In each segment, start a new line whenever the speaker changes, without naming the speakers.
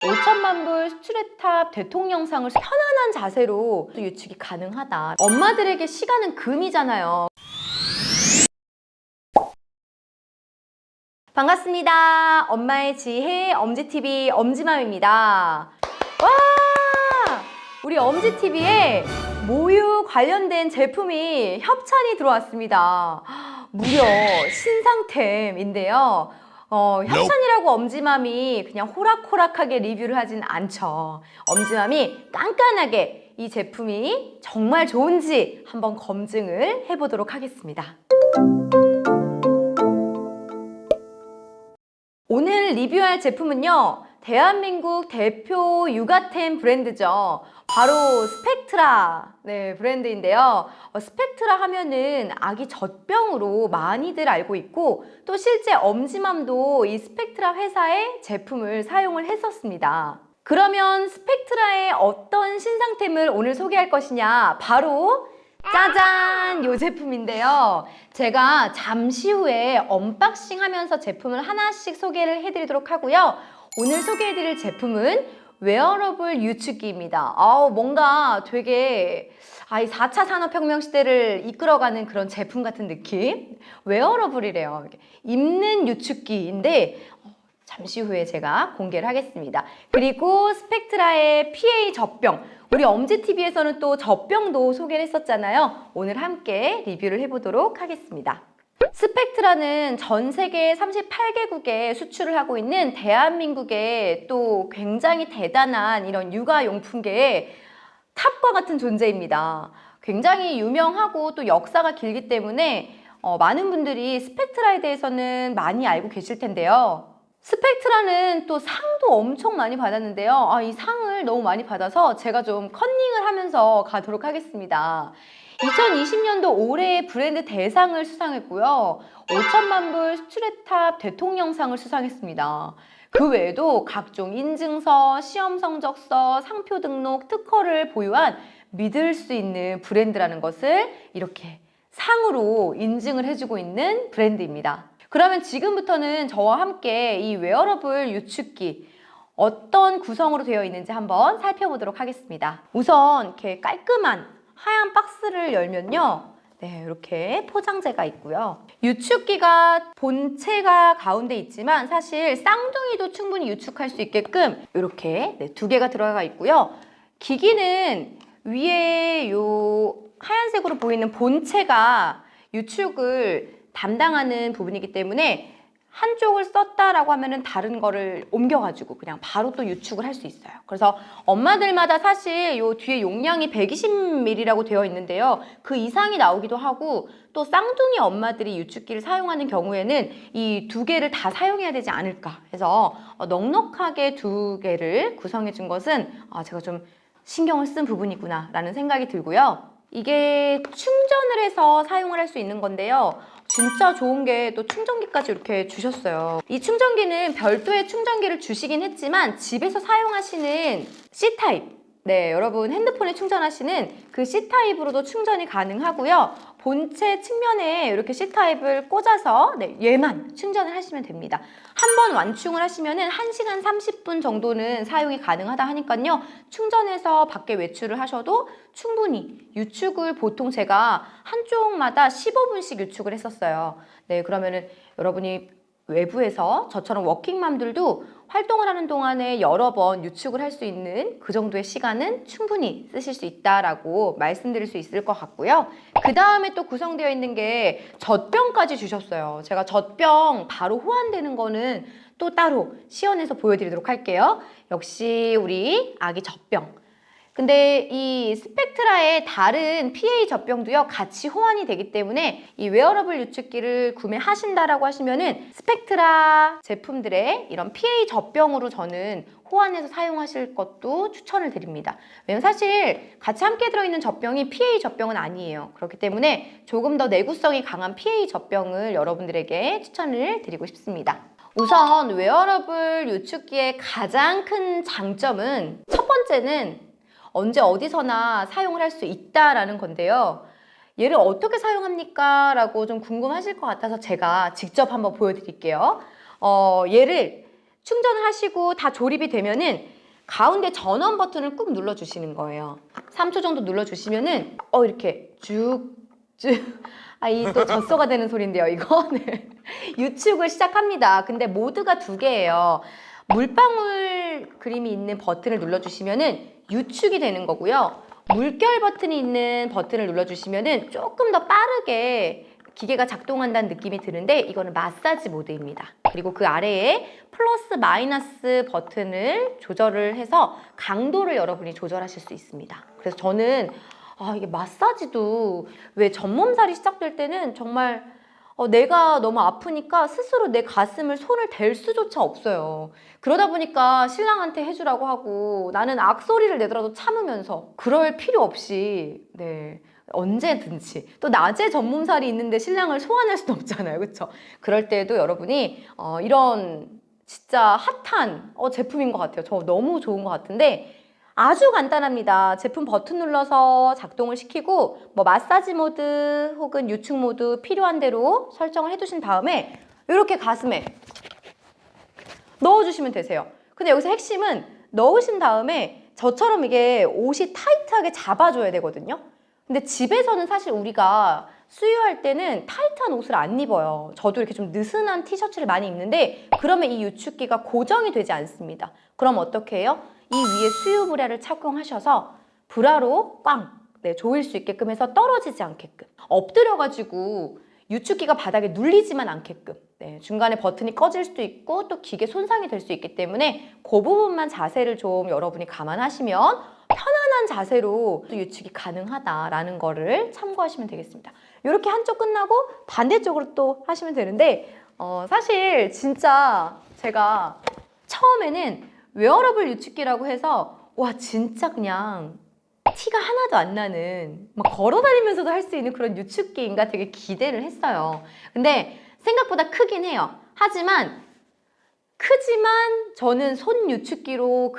5천만 불 수출회탑 대통령상을 편안한 자세로 유축이 가능하다. 엄마들에게 시간은 금이잖아요. 반갑습니다. 엄마의 지혜 엄지TV 엄지맘입니다. 와! 우리 엄지TV에 모유 관련된 제품이 협찬이 들어왔습니다. 무려 신상템인데요. 협찬이라고 엄지맘이 그냥 호락호락하게 리뷰를 하진 않죠. 엄지맘이 깐깐하게 이 제품이 정말 좋은지 한번 검증을 해보도록 하겠습니다. 오늘 리뷰할 제품은요, 대한민국 대표 육아템 브랜드죠. 바로 스펙트라 브랜드인데요. 스펙트라 하면은 아기 젖병으로 많이들 알고 있고, 또 실제 엄지맘도 이 스펙트라 회사의 제품을 사용을 했었습니다. 그러면 스펙트라의 어떤 신상템을 오늘 소개할 것이냐, 바로 짜잔! 이 제품인데요. 제가 잠시 후에 언박싱 하면서 제품을 하나씩 소개를 해드리도록 하고요. 오늘 소개해드릴 제품은 웨어러블 유축기입니다. 뭔가 되게 이 4차 산업혁명 시대를 이끌어가는 그런 제품 같은 느낌? 웨어러블이래요. 입는 유축기인데 잠시 후에 제가 공개를 하겠습니다. 그리고 스펙트라의 PA 젖병, 우리 엄지TV에서는 또 젖병도 소개를 했었잖아요. 오늘 함께 리뷰를 해보도록 하겠습니다. 스펙트라는 전 세계 38개국에 수출을 하고 있는 대한민국의 또 굉장히 대단한 이런 육아용품계의 탑과 같은 존재입니다. 굉장히 유명하고 또 역사가 길기 때문에 많은 분들이 스펙트라에 대해서는 많이 알고 계실 텐데요. 스펙트라는 또 상도 엄청 많이 받았는데요. 이 상을 너무 많이 받아서 제가 좀 컨닝을 하면서 가도록 하겠습니다. 2020년도 올해의 브랜드 대상을 수상했고요. 5천만 불 수출회탑 대통령상을 수상했습니다. 그 외에도 각종 인증서, 시험 성적서, 상표 등록, 특허를 보유한 믿을 수 있는 브랜드라는 것을 이렇게 상으로 인증을 해주고 있는 브랜드입니다. 그러면 지금부터는 저와 함께 이 웨어러블 유축기 어떤 구성으로 되어 있는지 한번 살펴보도록 하겠습니다. 우선 이렇게 깔끔한 하얀 박스를 열면요, 이렇게 포장재가 있고요. 유축기가 본체가 가운데 있지만 사실 쌍둥이도 충분히 유축할 수 있게끔 이렇게 2개가 들어가 있고요. 기기는 위에 요 하얀색으로 보이는 본체가 유축을 담당하는 부분이기 때문에 한쪽을 썼다라고 하면은 다른 거를 옮겨가지고 그냥 바로 또 유축을 할 수 있어요. 그래서 엄마들마다 사실 요 뒤에 용량이 120ml라고 되어 있는데요. 그 이상이 나오기도 하고, 또 쌍둥이 엄마들이 유축기를 사용하는 경우에는 이 2개를 다 사용해야 되지 않을까 해서 넉넉하게 2개를 구성해 준 것은 제가 좀 신경을 쓴 부분이구나 라는 생각이 들고요. 이게 충전을 해서 사용을 할 수 있는 건데요. 진짜 좋은 게 또 충전기까지 이렇게 주셨어요. 이 충전기는 별도의 충전기를 주시긴 했지만 집에서 사용하시는 C타입, 여러분 핸드폰에 충전하시는 그 C타입으로도 충전이 가능하고요. 본체 측면에 이렇게 C타입을 꽂아서 얘만 충전을 하시면 됩니다. 한 번 완충을 하시면은 1시간 30분 정도는 사용이 가능하다 하니까요. 충전해서 밖에 외출을 하셔도 충분히 유축을 보통 제가 한쪽마다 15분씩 유축을 했었어요. 그러면은 여러분이 외부에서 저처럼 워킹맘들도 활동을 하는 동안에 여러 번 유축을 할 수 있는 그 정도의 시간은 충분히 쓰실 수 있다라고 말씀드릴 수 있을 것 같고요. 그 다음에 또 구성되어 있는 게 젖병까지 주셨어요. 제가 젖병 바로 호환되는 거는 또 따로 시연해서 보여드리도록 할게요. 역시 우리 아기 젖병. 근데 이 스펙트라의 다른 PA 젖병도요, 같이 호환이 되기 때문에 이 웨어러블 유축기를 구매하신다라고 하시면은 스펙트라 제품들의 이런 PA 젖병으로 저는 호환해서 사용하실 것도 추천을 드립니다. 왜냐면 사실 같이 함께 들어있는 젖병이 PA 젖병은 아니에요. 그렇기 때문에 조금 더 내구성이 강한 PA 젖병을 여러분들에게 추천을 드리고 싶습니다. 우선 웨어러블 유축기의 가장 큰 장점은 첫 번째는 언제 어디서나 사용을 할 수 있다라는 건데요. 얘를 어떻게 사용합니까? 라고 좀 궁금하실 것 같아서 제가 직접 한번 보여드릴게요. 얘를 충전을 하시고 다 조립이 되면은 가운데 전원 버튼을 꾹 눌러주시는 거예요. 3초 정도 눌러주시면은 이렇게 쭉쭉 이 또 젖소가 되는 소리인데요, 이거. 네. 유축을 시작합니다. 근데 모드가 두 개예요. 물방울 그림이 있는 버튼을 눌러주시면은 유축이 되는 거고요. 물결 버튼이 있는 버튼을 눌러주시면은 조금 더 빠르게 기계가 작동한다는 느낌이 드는데 이거는 마사지 모드입니다. 그리고 그 아래에 플러스 마이너스 버튼을 조절을 해서 강도를 여러분이 조절하실 수 있습니다. 그래서 저는 이게 마사지도 왜 전몸살이 시작될 때는 정말 내가 너무 아프니까 스스로 내 가슴을 손을 댈 수조차 없어요. 그러다 보니까 신랑한테 해주라고 하고 나는 악소리를 내더라도 참으면서 그럴 필요 없이 네 언제든지 또 낮에 전몸살이 있는데 신랑을 소환할 수는 없잖아요. 그렇죠? 그럴 때에도 여러분이 이런 진짜 핫한 제품인 것 같아요. 저 너무 좋은 것 같은데 아주 간단합니다. 제품 버튼 눌러서 작동을 시키고 뭐 마사지 모드 혹은 유축 모드 필요한 대로 설정을 해두신 다음에 이렇게 가슴에 넣어주시면 되세요. 근데 여기서 핵심은 넣으신 다음에 저처럼 이게 옷이 타이트하게 잡아줘야 되거든요. 근데 집에서는 사실 우리가 수유할 때는 타이트한 옷을 안 입어요. 저도 이렇게 좀 느슨한 티셔츠를 많이 입는데 그러면 이 유축기가 고정이 되지 않습니다. 그럼 어떻게 해요? 이 위에 수유 브라를 착용하셔서 브라로 꽝 조일 수 있게끔 해서 떨어지지 않게끔 엎드려가지고 유축기가 바닥에 눌리지만 않게끔 중간에 버튼이 꺼질 수도 있고 또 기계 손상이 될 수 있기 때문에 그 부분만 자세를 좀 여러분이 감안하시면 편안한 자세로 또 유축이 가능하다라는 거를 참고하시면 되겠습니다. 이렇게 한쪽 끝나고 반대쪽으로 또 하시면 되는데 사실 진짜 제가 처음에는 웨어러블 유축기라고 해서 와 진짜 그냥 티가 하나도 안 나는 막 걸어다니면서도 할 수 있는 그런 유축기인가 되게 기대를 했어요. 근데 생각보다 크긴 해요. 하지만 크지만 저는 손 유축기로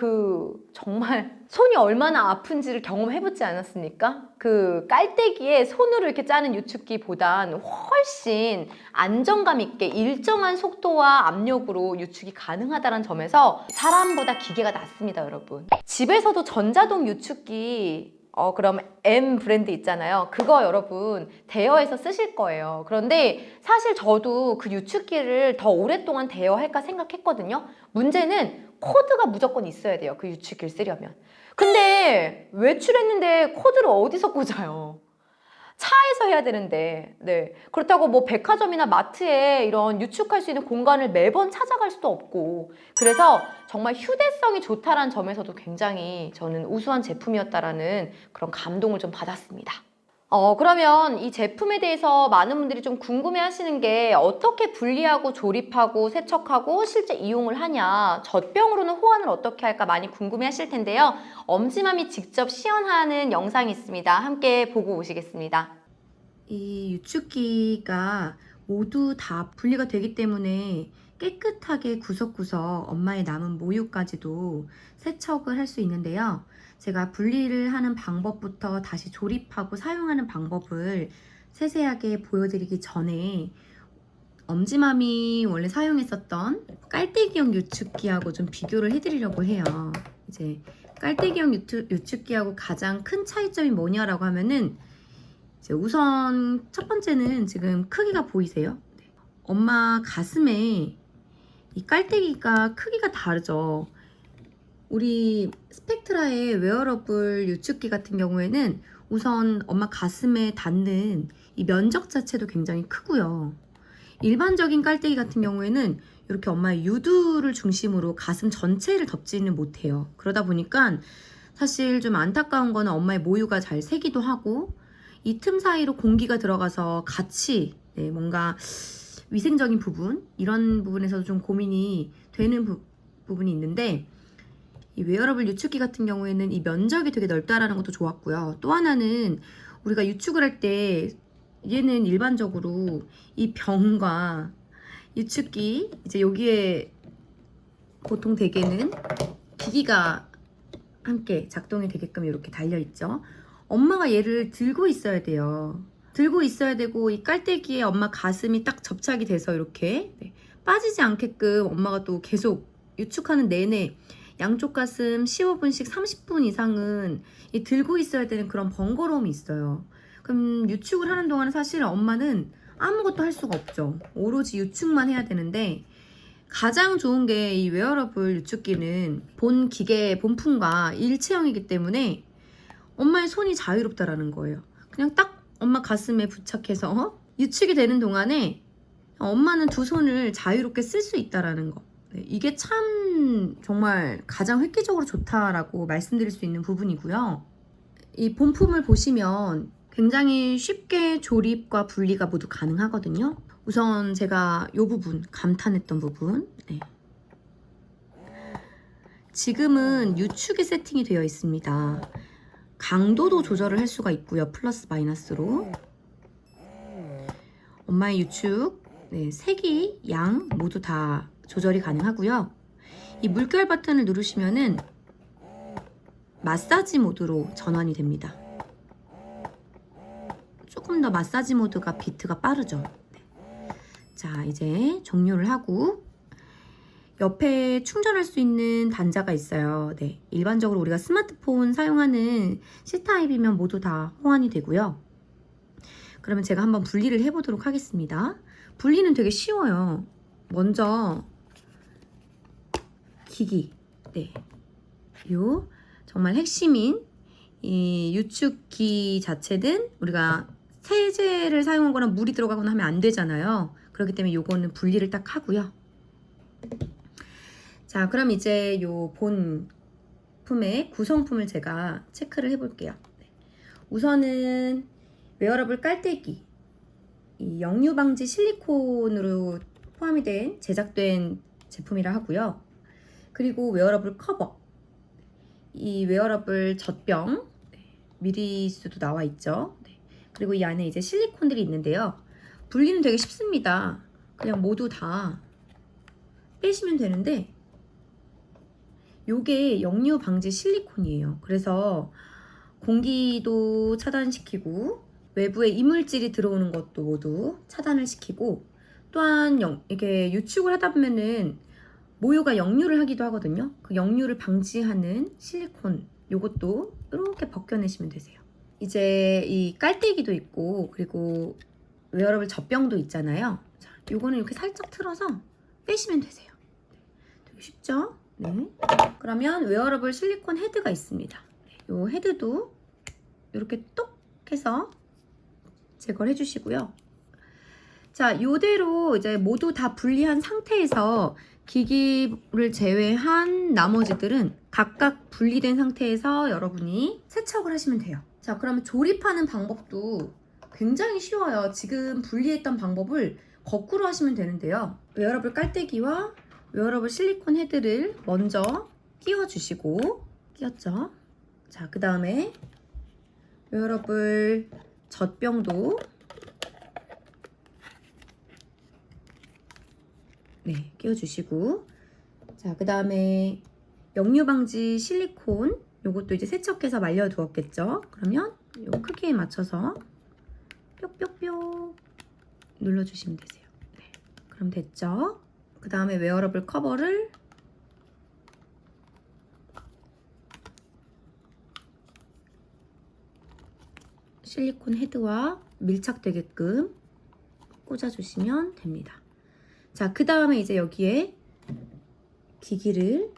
정말 손이 얼마나 아픈지를 경험해보지 않았습니까? 그 깔때기에 손으로 이렇게 짜는 유축기보단 훨씬 안정감 있게 일정한 속도와 압력으로 유축이 가능하다는 점에서 사람보다 기계가 낫습니다, 여러분. 집에서도 전자동 유축기 그럼 M 브랜드 있잖아요. 그거 여러분 대여해서 쓰실 거예요. 그런데 사실 저도 그 유축기를 더 오랫동안 대여할까 생각했거든요. 문제는 코드가 무조건 있어야 돼요. 그 유축기를 쓰려면. 근데 외출했는데 코드를 어디서 꽂아요? 차에서 해야 되는데 그렇다고 뭐 백화점이나 마트에 이런 유축할 수 있는 공간을 매번 찾아갈 수도 없고 그래서 정말 휴대성이 좋다라는 점에서도 굉장히 저는 우수한 제품이었다라는 그런 감동을 좀 받았습니다. 그러면 이 제품에 대해서 많은 분들이 좀 궁금해 하시는 게 어떻게 분리하고 조립하고 세척하고 실제 이용을 하냐 젖병으로는 호환을 어떻게 할까 많이 궁금해 하실 텐데요. 엄지맘이 직접 시연하는 영상이 있습니다. 함께 보고 오시겠습니다. 이 유축기가 모두 다 분리가 되기 때문에 깨끗하게 구석구석 엄마의 남은 모유까지도 세척을 할 수 있는데요. 제가 분리를 하는 방법부터 다시 조립하고 사용하는 방법을 세세하게 보여드리기 전에 엄지맘이 원래 사용했었던 깔때기형 유축기하고 좀 비교를 해드리려고 해요. 이제 깔때기형 유축기하고 가장 큰 차이점이 뭐냐라고 하면은 이제 우선 첫 번째는 지금 크기가 보이세요? 엄마 가슴에 이 깔때기가 크기가 다르죠. 우리 스펙트라의 웨어러블 유축기 같은 경우에는 우선 엄마 가슴에 닿는 이 면적 자체도 굉장히 크고요. 일반적인 깔때기 같은 경우에는 이렇게 엄마의 유두를 중심으로 가슴 전체를 덮지는 못해요. 그러다 보니까 사실 좀 안타까운 거는 엄마의 모유가 잘 새기도 하고 이 틈 사이로 공기가 들어가서 같이 뭔가 위생적인 부분 이런 부분에서도 좀 고민이 되는 부분이 있는데 이 웨어러블 유축기 같은 경우에는 이 면적이 되게 넓다라는 것도 좋았고요. 또 하나는 우리가 유축을 할 때 얘는 일반적으로 이 병과 유축기 이제 여기에 보통 대개는 기기가 함께 작동이 되게끔 이렇게 달려 있죠. 엄마가 얘를 들고 있어야 돼요. 들고 있어야 되고 이 깔때기에 엄마 가슴이 딱 접착이 돼서 이렇게 빠지지 않게끔 엄마가 또 계속
유축하는 내내 양쪽 가슴 15분씩 30분 이상은 들고 있어야 되는 그런 번거로움이 있어요. 그럼 유축을 하는 동안은 사실 엄마는 아무것도 할 수가 없죠. 오로지 유축만 해야 되는데, 가장 좋은 게 이 웨어러블 유축기는 본 기계 본품과 일체형이기 때문에 엄마의 손이 자유롭다라는 거예요. 그냥 딱 엄마 가슴에 부착해서 유축이 되는 동안에 엄마는 두 손을 자유롭게 쓸 수 있다라는 거. 네, 이게 참 정말 가장 획기적으로 좋다라고 말씀드릴 수 있는 부분이고요. 이 본품을 보시면 굉장히 쉽게 조립과 분리가 모두 가능하거든요. 우선 제가 이 부분, 감탄했던 부분. 네. 지금은 유축이 세팅이 되어 있습니다. 강도도 조절을 할 수가 있고요. 플러스 마이너스로. 엄마의 유축, 네, 색이, 양 모두 다 조절이 가능하고요. 이 물결 버튼을 누르시면은 마사지 모드로 전환이 됩니다. 조금 더 마사지 모드가 비트가 빠르죠. 네. 자, 이제 종료를 하고 옆에 충전할 수 있는 단자가 있어요. 네, 일반적으로 우리가 스마트폰 사용하는 C타입이면 모두 다 호환이 되고요. 그러면 제가 한번 분리를 해보도록 하겠습니다. 분리는 되게 쉬워요. 먼저 기기, 네, 요 정말 핵심인 이 유축기 자체는 우리가 세제를 사용하거나 물이 들어가거나 하면 안 되잖아요. 그렇기 때문에 요거는 분리를 딱 하고요. 자, 그럼 이제 요 본품의 구성품을 제가 체크를 해볼게요. 네. 우선은 웨어러블 깔때기, 이 역류 방지 실리콘으로 포함이 된 제작된 제품이라 하고요. 그리고 웨어러블 커버, 이 웨어러블 젖병, 미리수도 나와 있죠. 네. 그리고 이 안에 이제 실리콘들이 있는데요. 분리는 되게 쉽습니다. 그냥 모두 다 빼시면 되는데, 요게 역류 방지 실리콘이에요. 그래서 공기도 차단시키고 외부에 이물질이 들어오는 것도 모두 차단을 시키고, 또한 이게 유축을 하다 보면은 모유가 역류를 하기도 하거든요. 그 역류를 방지하는 실리콘, 요것도 이렇게 벗겨내시면 되세요. 이제 이 깔때기도 있고, 그리고 웨어러블 젖병도 있잖아요. 자, 요거는 이렇게 살짝 틀어서 빼시면 되세요. 되게 쉽죠? 네. 그러면 웨어러블 실리콘 헤드가 있습니다. 요 헤드도 이렇게 똑 해서 제거를 해주시고요. 자, 요대로 이제 모두 다 분리한 상태에서 기기를 제외한 나머지들은 각각 분리된 상태에서 여러분이 세척을 하시면 돼요. 자, 그러면 조립하는 방법도 굉장히 쉬워요. 지금 분리했던 방법을 거꾸로 하시면 되는데요. 웨어러블 깔때기와 웨어러블 실리콘 헤드를 먼저 끼워주시고, 끼웠죠? 자, 그 다음에 웨어러블 젖병도 네, 끼워주시고, 자, 그 다음에 역류 방지 실리콘, 요것도 이제 세척해서 말려두었겠죠? 그러면 요 크기에 맞춰서 뾱뾱뾱 눌러주시면 되세요. 네, 그럼 됐죠? 그 다음에 웨어러블 커버를 실리콘 헤드와 밀착되게끔 꽂아주시면 됩니다. 자, 그 다음에 이제 여기에 기기를,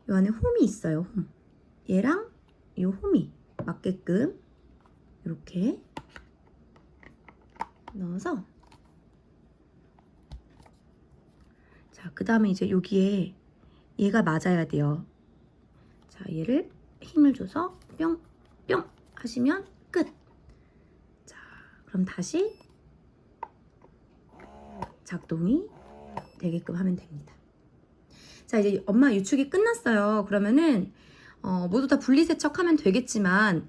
요 안에 홈이 있어요. 홈. 얘랑 요 홈이 맞게끔 이렇게 넣어서, 자, 그 다음에 이제 여기에 얘가 맞아야 돼요. 자, 얘를 힘을 줘서 뿅, 뿅 하시면 끝. 자, 그럼 다시 작동이 되게끔 하면 됩니다. 자, 이제 엄마 유축이 끝났어요. 그러면은 모두 다 분리세척하면 되겠지만,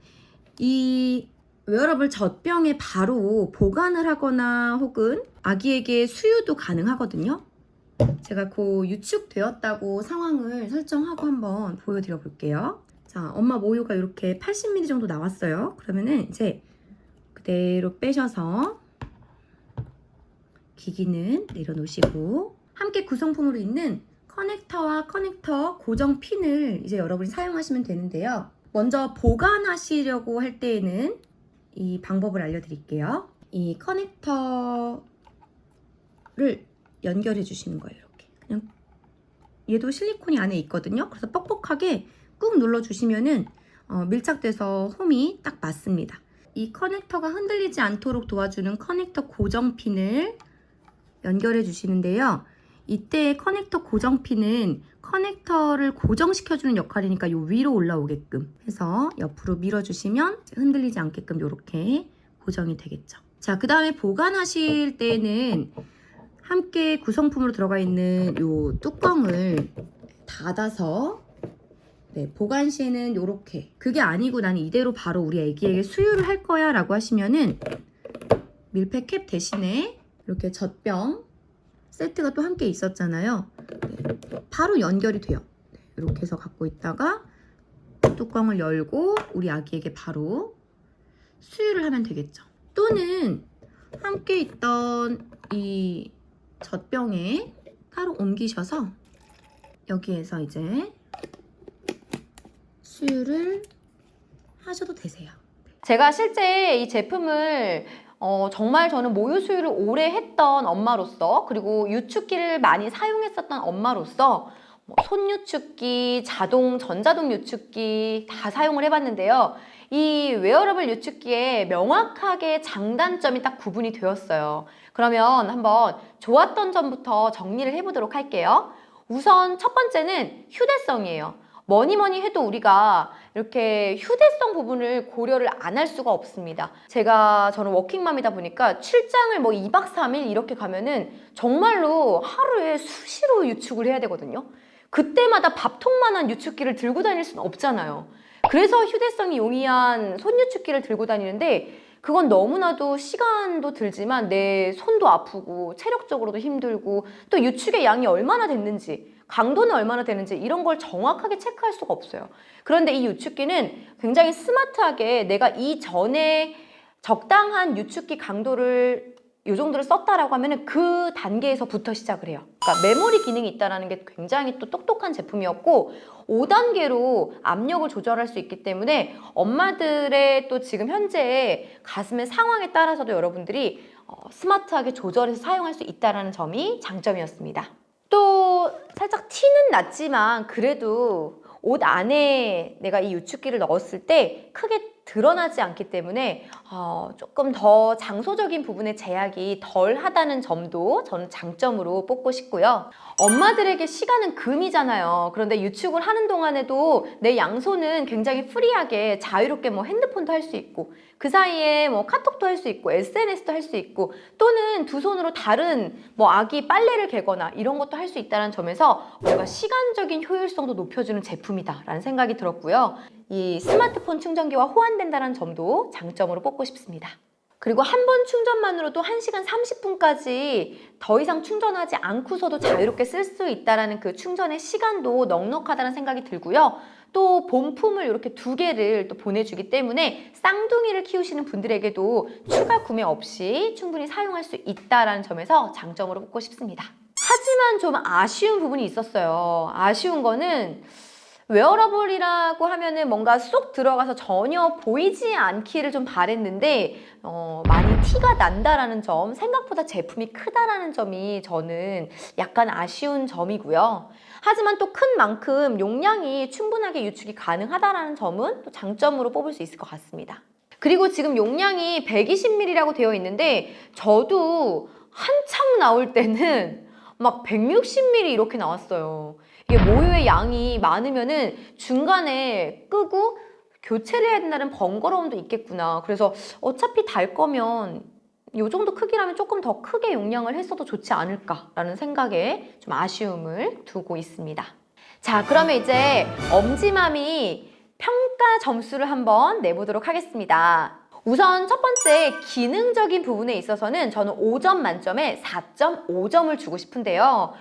이 웨어러블 젖병에 바로 보관을 하거나 혹은 아기에게 수유도 가능하거든요. 제가 그 유축되었다고 상황을 설정하고 한번 보여드려 볼게요. 자, 엄마 모유가 이렇게 80ml 정도 나왔어요. 그러면은 이제 그대로 빼셔서 기기는 내려놓으시고, 함께 구성품으로 있는 커넥터와 커넥터 고정 핀을 이제 여러분이 사용하시면 되는데요. 먼저 보관하시려고 할 때에는 이 방법을 알려드릴게요. 이 커넥터를 연결해 주시는 거예요. 이렇게 그냥 얘도 실리콘이 안에 있거든요. 그래서 뻑뻑하게 꾹 눌러 주시면은 밀착돼서 홈이 딱 맞습니다. 이 커넥터가 흔들리지 않도록 도와주는 커넥터 고정 핀을 연결해 주시는데요. 이때 커넥터 고정 핀은 커넥터를 고정시켜주는 역할이니까 요 위로 올라오게끔 해서 옆으로 밀어주시면 흔들리지 않게끔 이렇게 고정이 되겠죠. 자, 그 다음에 보관하실 때는 함께 구성품으로 들어가 있는 요 뚜껑을 닫아서 보관 시에는 요렇게 그게 아니고 나는 이대로 바로 우리 애기에게 수유를 할 거야 라고 하시면은 밀폐 캡 대신에 이렇게 젖병 세트가 또 함께 있었잖아요. 바로 연결이 돼요. 이렇게 해서 갖고 있다가 뚜껑을 열고 우리 아기에게 바로 수유를 하면 되겠죠. 또는 함께 있던 이 젖병에 따로 옮기셔서 여기에서 이제 수유를 하셔도 되세요.
제가 실제 이 제품을 정말 저는 모유 수유를 오래 했던 엄마로서, 그리고 유축기를 많이 사용했었던 엄마로서 손유축기, 전자동 유축기 다 사용을 해봤는데요. 이 웨어러블 유축기에 명확하게 장단점이 딱 구분이 되었어요. 그러면 한번 좋았던 점부터 정리를 해보도록 할게요. 우선 첫 번째는 휴대성이에요. 뭐니 해도 우리가 이렇게 휴대성 부분을 고려를 안 할 수가 없습니다. 저는 워킹맘이다 보니까 출장을 뭐 2박 3일 이렇게 가면은 정말로 하루에 수시로 유축을 해야 되거든요. 그때마다 밥통만한 유축기를 들고 다닐 수는 없잖아요. 그래서 휴대성이 용이한 손유축기를 들고 다니는데, 그건 너무나도 시간도 들지만 내 손도 아프고 체력적으로도 힘들고 또 유축의 양이 얼마나 됐는지, 강도는 얼마나 되는지 이런 걸 정확하게 체크할 수가 없어요. 그런데 이 유축기는 굉장히 스마트하게 내가 이전에 적당한 유축기 강도를 이 정도를 썼다라고 하면은 그 단계에서부터 시작을 해요. 그러니까 메모리 기능이 있다는 게 굉장히 또 똑똑한 제품이었고, 5단계로 압력을 조절할 수 있기 때문에 엄마들의 또 지금 현재 가슴의 상황에 따라서도 여러분들이 스마트하게 조절해서 사용할 수 있다는 점이 장점이었습니다. 또 살짝 티는 났지만 그래도 옷 안에 내가 이 유축기를 넣었을 때 크게 드러나지 않기 때문에 조금 더 장소적인 부분의 제약이 덜 하다는 점도 저는 장점으로 뽑고 싶고요. 엄마들에게 시간은 금이잖아요. 그런데 유축을 하는 동안에도 내 양손은 굉장히 프리하게 자유롭게 뭐 핸드폰도 할 수 있고, 그 사이에 뭐 카톡도 할 수 있고 SNS도 할 수 있고, 또는 두 손으로 다른 뭐 아기 빨래를 개거나 이런 것도 할 수 있다는 점에서 뭔가 시간적인 효율성도 높여주는 제품이다라는 생각이 들었고요. 이 스마트폰 충전기와 호환된다는 점도 장점으로 뽑고 싶습니다. 그리고 한 번 충전만으로도 1시간 30분까지 더 이상 충전하지 않고서도 자유롭게 쓸 수 있다는 그 충전의 시간도 넉넉하다는 생각이 들고요. 또 본품을 이렇게 2개를 또 보내주기 때문에 쌍둥이를 키우시는 분들에게도 추가 구매 없이 충분히 사용할 수 있다는 점에서 장점으로 뽑고 싶습니다. 하지만 좀 아쉬운 부분이 있었어요. 아쉬운 거는 웨어러블이라고 하면은 뭔가 쏙 들어가서 전혀 보이지 않기를 좀 바랬는데 많이 티가 난다라는 점, 생각보다 제품이 크다라는 점이 저는 약간 아쉬운 점이고요. 하지만 또 큰 만큼 용량이 충분하게 유축이 가능하다라는 점은 또 장점으로 뽑을 수 있을 것 같습니다. 그리고 지금 용량이 120ml라고 되어 있는데 저도 한참 나올 때는 막 160ml 이렇게 나왔어요. 이게 모유의 양이 많으면은 중간에 끄고 교체를 해야 된다는 번거로움도 있겠구나. 그래서 어차피 달 거면 이 정도 크기라면 조금 더 크게 용량을 했어도 좋지 않을까라는 생각에 좀 아쉬움을 두고 있습니다. 자, 그러면 이제 엄지맘이 평가 점수를 한번 내보도록 하겠습니다. 우선 첫 번째 기능적인 부분에 있어서는 저는 5점 만점에 4.5점을 주고 싶은데요.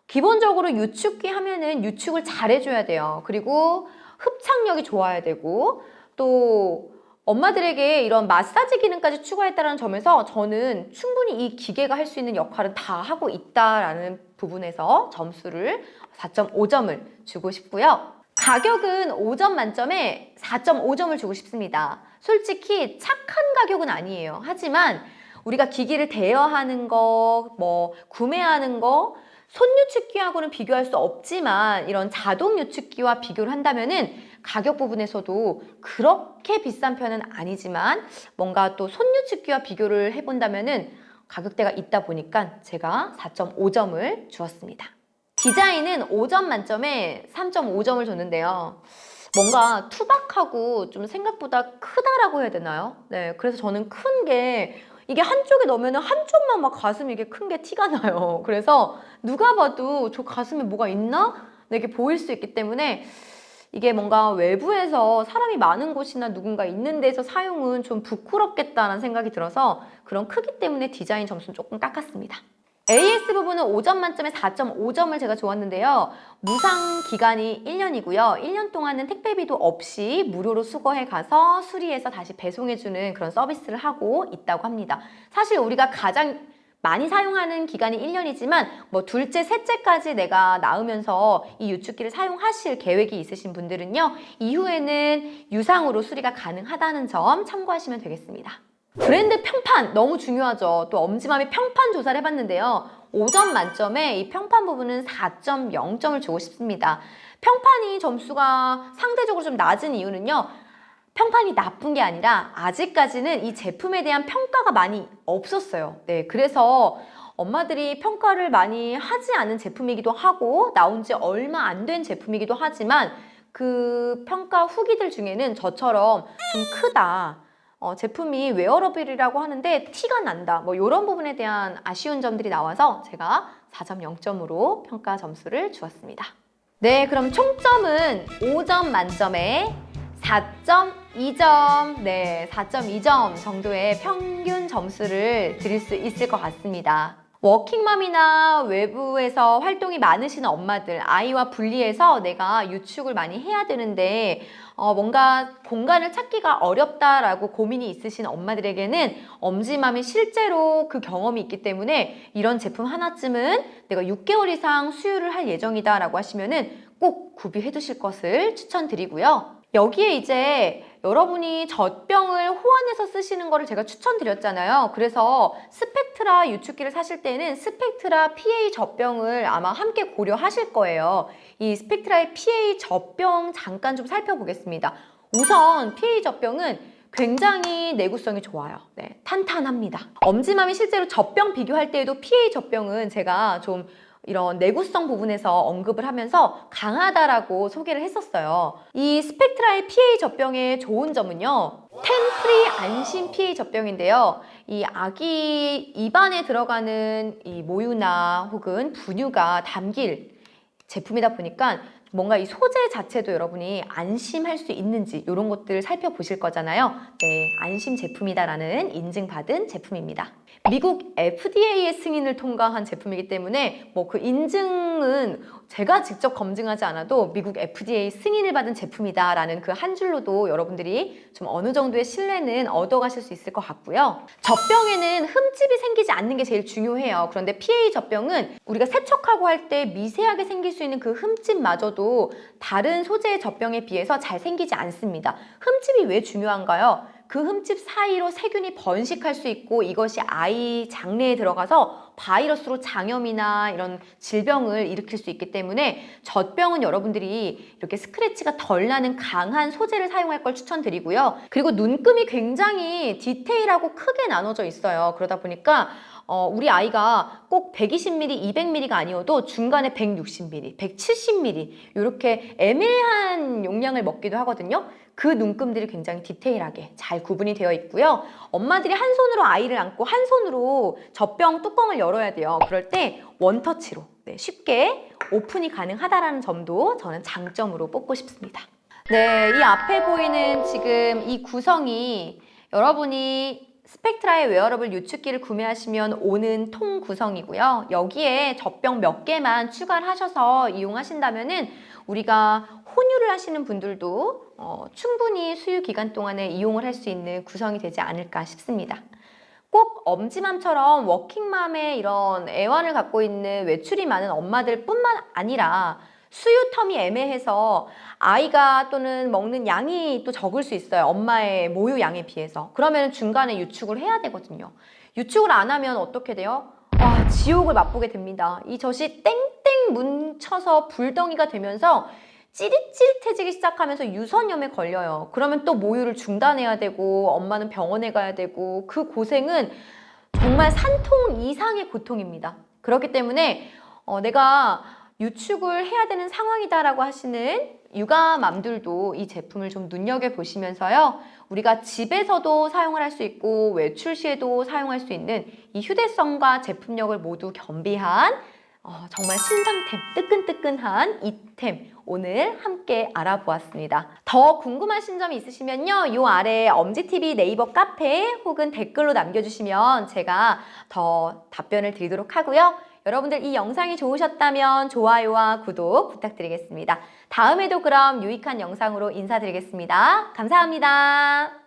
기본적으로 유축기 하면은 유축을 잘 해줘야 돼요. 그리고 흡착력이 좋아야 되고, 또 엄마들에게 이런 마사지 기능까지 추가했다는 점에서 저는 충분히 이 기계가 할 수 있는 역할은 다 하고 있다라는 부분에서 점수를 4.5점을 주고 싶고요. 가격은 5점 만점에 4.5점을 주고 싶습니다. 솔직히 착한 가격은 아니에요. 하지만 우리가 기기를 대여하는 거, 뭐 구매하는 거, 손유축기하고는 비교할 수 없지만 이런 자동 유축기와 비교를 한다면은 가격 부분에서도 그렇게 비싼 편은 아니지만 뭔가 또 손유축기와 비교를 해본다면은 가격대가 있다 보니까 제가 4.5점을 주었습니다. 디자인은 5점 만점에 3.5점을 줬는데요. 뭔가 투박하고 좀 생각보다 크다라고 해야 되나요? 네, 그래서 저는 큰 게 이게 한쪽에 넣으면 한쪽만 막 가슴이 이게 큰 게 티가 나요. 그래서 누가 봐도 저 가슴에 뭐가 있나? 네, 이게 보일 수 있기 때문에 이게 뭔가 외부에서 사람이 많은 곳이나 누군가 있는 데서 사용은 좀 부끄럽겠다는 생각이 들어서 그런 크기 때문에 디자인 점수는 조금 깎았습니다. AS 부분은 5점 만점에 4.5점을 제가 주었는데요. 무상 기간이 1년이고요. 1년 동안은 택배비도 없이 무료로 수거해 가서 수리해서 다시 배송해주는 그런 서비스를 하고 있다고 합니다. 사실 우리가 가장 많이 사용하는 기간이 1년이지만 뭐 둘째, 셋째까지 내가 낳으면서 이 유축기를 사용하실 계획이 있으신 분들은요. 이후에는 유상으로 수리가 가능하다는 점 참고하시면 되겠습니다. 브랜드 평판 너무 중요하죠. 또 엄지맘이 평판 조사를 해봤는데요. 5점 만점에 이 평판 부분은 4.0점을 주고 싶습니다. 평판이 점수가 상대적으로 좀 낮은 이유는요. 평판이 나쁜 게 아니라 아직까지는 이 제품에 대한 평가가 많이 없었어요. 네, 그래서 엄마들이 평가를 많이 하지 않은 제품이기도 하고 나온 지 얼마 안 된 제품이기도 하지만 그 평가 후기들 중에는 저처럼 좀 크다. 제품이 웨어러블이라고 하는데 티가 난다. 뭐 이런 부분에 대한 아쉬운 점들이 나와서 제가 4.0점으로 평가 점수를 주었습니다. 네, 그럼 총점은 5점 만점에 4.2점, 네, 4.2점 정도의 평균 점수를 드릴 수 있을 것 같습니다. 워킹맘이나 외부에서 활동이 많으신 엄마들, 아이와 분리해서 내가 유축을 많이 해야 되는데 뭔가 공간을 찾기가 어렵다라고 고민이 있으신 엄마들에게는 엄지맘이 실제로 그 경험이 있기 때문에 이런 제품 하나쯤은 내가 6개월 이상 수유를 할 예정이다 라고 하시면은 꼭 구비해 두실 것을 추천드리고요. 여기에 이제 여러분이 젖병을 호환해서 쓰시는 거를 제가 추천드렸잖아요. 그래서 스펙트라 유축기를 사실 때는 스펙트라 PA 젖병을 아마 함께 고려하실 거예요. 이 스펙트라의 PA 젖병 잠깐 좀 살펴보겠습니다. 우선 PA 젖병은 굉장히 내구성이 좋아요. 네, 탄탄합니다. 엄지맘이 실제로 젖병 비교할 때에도 PA 젖병은 제가 좀 이런 내구성 부분에서 언급을 하면서 강하다라고 소개를 했었어요. 이 스펙트라의 PA 젖병의 좋은 점은요. 텐프리 안심 PA 젖병인데요. 이 아기 입안에 들어가는 이 모유나 혹은 분유가 담길 제품이다 보니까 뭔가 이 소재 자체도 여러분이 안심할 수 있는지 이런 것들을 살펴보실 거잖아요. 네, 안심 제품이다라는 인증받은 제품입니다. 미국 FDA의 승인을 통과한 제품이기 때문에 뭐 그 인증은 제가 직접 검증하지 않아도 미국 FDA 승인을 받은 제품이다라는 그 한 줄로도 여러분들이 좀 어느 정도의 신뢰는 얻어가실 수 있을 것 같고요. 젖병에는 흠집이 생기지 않는 게 제일 중요해요. 그런데 PA 젖병은 우리가 세척하고 할 때 미세하게 생길 수 있는 그 흠집마저도 다른 소재의 젖병에 비해서 잘 생기지 않습니다. 흠집이 왜 중요한가요? 그 흠집 사이로 세균이 번식할 수 있고 이것이 아이 장내에 들어가서 바이러스로 장염이나 이런 질병을 일으킬 수 있기 때문에 젖병은 여러분들이 이렇게 스크래치가 덜 나는 강한 소재를 사용할 걸 추천드리고요. 그리고 눈금이 굉장히 디테일하고 크게 나눠져 있어요. 그러다 보니까 우리 아이가 꼭 120mm, 200mm가 아니어도 중간에 160mm, 170mm 이렇게 애매한 용량을 먹기도 하거든요. 그 눈금들이 굉장히 디테일하게 잘 구분이 되어 있고요. 엄마들이 한 손으로 아이를 안고 한 손으로 젖병 뚜껑을 열어야 돼요. 그럴 때 원터치로 쉽게 오픈이 가능하다는 점도 저는 장점으로 뽑고 싶습니다. 네, 이 앞에 보이는 지금 이 구성이 여러분이 스펙트라의 웨어러블 유축기를 구매하시면 오는 통 구성이고요. 여기에 젖병 몇 개만 추가를 하셔서 이용하신다면은 우리가 혼유를 하시는 분들도 충분히 수유 기간 동안에 이용을 할 수 있는 구성이 되지 않을까 싶습니다. 꼭 엄지맘처럼 워킹맘의 이런 애환을 갖고 있는 외출이 많은 엄마들 뿐만 아니라 수유 텀이 애매해서 아이가 또는 먹는 양이 또 적을 수 있어요. 엄마의 모유 양에 비해서. 그러면 중간에 유축을 해야 되거든요. 유축을 안 하면 어떻게 돼요? 지옥을 맛보게 됩니다. 이 젖이 땡땡 뭉쳐서 불덩이가 되면서 찌릿찌릿해지기 시작하면서 유선염에 걸려요. 그러면 또 모유를 중단해야 되고 엄마는 병원에 가야 되고 그 고생은 정말 산통 이상의 고통입니다. 그렇기 때문에 내가 유축을 해야 되는 상황이다라고 하시는 육아맘들도 이 제품을 좀 눈여겨보시면서요. 우리가 집에서도 사용을 할 수 있고 외출 시에도 사용할 수 있는 이 휴대성과 제품력을 모두 겸비한 정말 신상템, 뜨끈뜨끈한 이템 오늘 함께 알아보았습니다. 더 궁금하신 점이 있으시면요. 요 아래 엄지TV 네이버 카페 혹은 댓글로 남겨주시면 제가 더 답변을 드리도록 하고요. 여러분들 이 영상이 좋으셨다면 좋아요와 구독 부탁드리겠습니다. 다음에도 그럼 유익한 영상으로 인사드리겠습니다. 감사합니다.